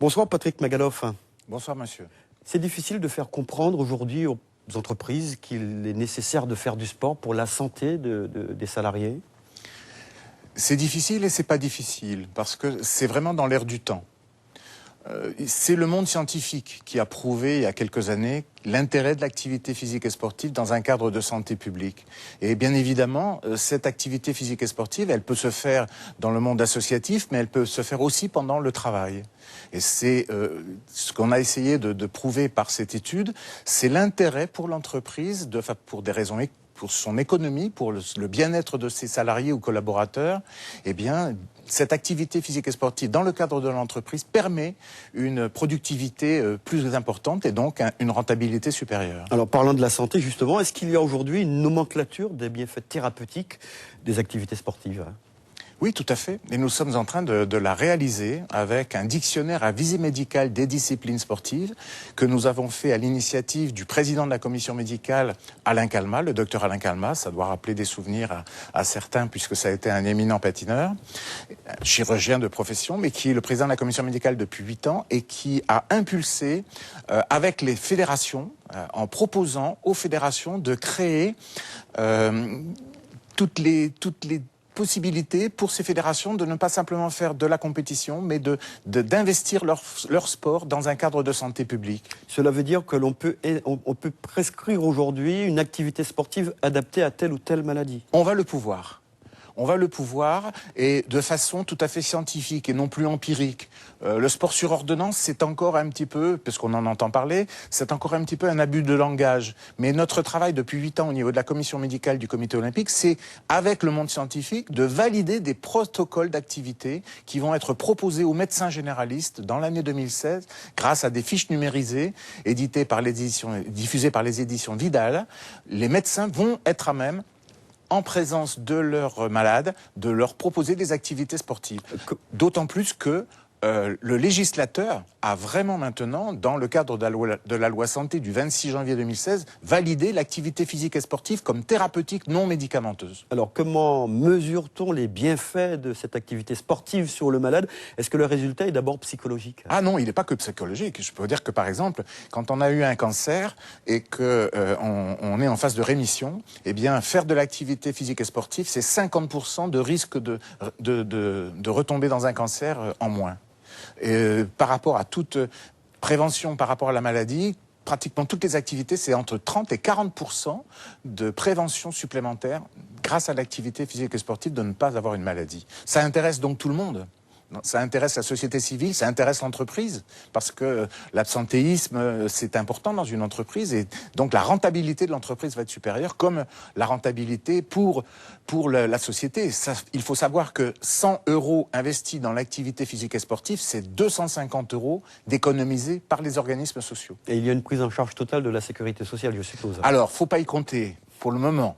Bonsoir Patrick Magaloff. Bonsoir monsieur. C'est difficile de faire comprendre aujourd'hui aux entreprises qu'il est nécessaire de faire du sport pour la santé des salariés. C'est difficile et c'est pas difficile parce que c'est vraiment dans l'air du temps. C'est le monde scientifique qui a prouvé il y a quelques années l'intérêt de l'activité physique et sportive dans un cadre de santé publique. Et bien évidemment, cette activité physique et sportive, elle peut se faire dans le monde associatif, mais elle peut se faire aussi pendant le travail. Et c'est ce qu'on a essayé de prouver par cette étude, c'est l'intérêt pour l'entreprise, pour des raisons pour son économie, pour le bien-être de ses salariés ou collaborateurs, eh bien, cette activité physique et sportive dans le cadre de l'entreprise permet une productivité plus importante et donc une rentabilité supérieure. Alors parlant de la santé justement, est-ce qu'il y a aujourd'hui une nomenclature des bienfaits thérapeutiques des activités sportives ? Oui, tout à fait. Et nous sommes en train de la réaliser avec un dictionnaire à visée médicale des disciplines sportives que nous avons fait à l'initiative du président de la commission médicale, Alain Calmat, le docteur Alain Calmat. Ça doit rappeler des souvenirs à certains puisque ça a été un éminent patineur, chirurgien de profession, mais qui est le président de la commission médicale depuis 8 ans et qui a impulsé avec les fédérations, en proposant aux fédérations de créer toutes les possibilité pour ces fédérations de ne pas simplement faire de la compétition, mais d'investir leur sport dans un cadre de santé publique. Cela veut dire que on peut prescrire aujourd'hui une activité sportive adaptée à telle ou telle maladie. On va le pouvoir. On va le pouvoir et de façon tout à fait scientifique et non plus empirique. Le sport sur ordonnance, c'est encore un petit peu, puisqu'on en entend parler, c'est encore un petit peu un abus de langage. Mais notre travail depuis 8 ans au niveau de la commission médicale du comité olympique, c'est avec le monde scientifique de valider des protocoles d'activité qui vont être proposés aux médecins généralistes dans l'année 2016 grâce à des fiches numérisées diffusées par les éditions Vidal. Les médecins vont être à même, en présence de leurs malades, de leur proposer des activités sportives. D'autant plus que le législateur a vraiment maintenant, dans le cadre de la loi santé du 26 janvier 2016, validé l'activité physique et sportive comme thérapeutique non médicamenteuse. Alors comment mesure-t-on les bienfaits de cette activité sportive sur le malade? Est-ce que le résultat est d'abord psychologique? Ah non, il n'est pas que psychologique. Je peux dire que par exemple, quand on a eu un cancer et que on est en phase de rémission, eh bien faire de l'activité physique et sportive, c'est 50% de risque de retomber dans un cancer en moins. Par rapport à toute prévention, par rapport à la maladie, pratiquement toutes les activités, c'est entre 30 et 40% de prévention supplémentaire grâce à l'activité physique et sportive de ne pas avoir une maladie. Ça intéresse donc tout le monde. Ça intéresse la société civile, ça intéresse l'entreprise, parce que l'absentéisme, c'est important dans une entreprise, et donc la rentabilité de l'entreprise va être supérieure, comme la rentabilité pour la société. Ça, il faut savoir que 100 € investis dans l'activité physique et sportive, c'est 250 € d'économisés par les organismes sociaux. Et il y a une prise en charge totale de la sécurité sociale, je suppose. Alors, faut pas y compter pour le moment.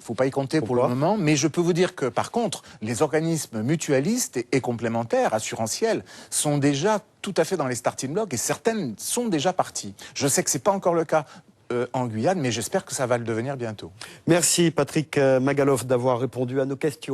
Faut pas y compter pour le moment, mais je peux vous dire que par contre, les organismes mutualistes et complémentaires, assurantiels, sont déjà tout à fait dans les starting blocks et certaines sont déjà parties. Je sais que c'est pas encore le cas en Guyane, mais j'espère que ça va le devenir bientôt. Merci Patrick Magaloff d'avoir répondu à nos questions.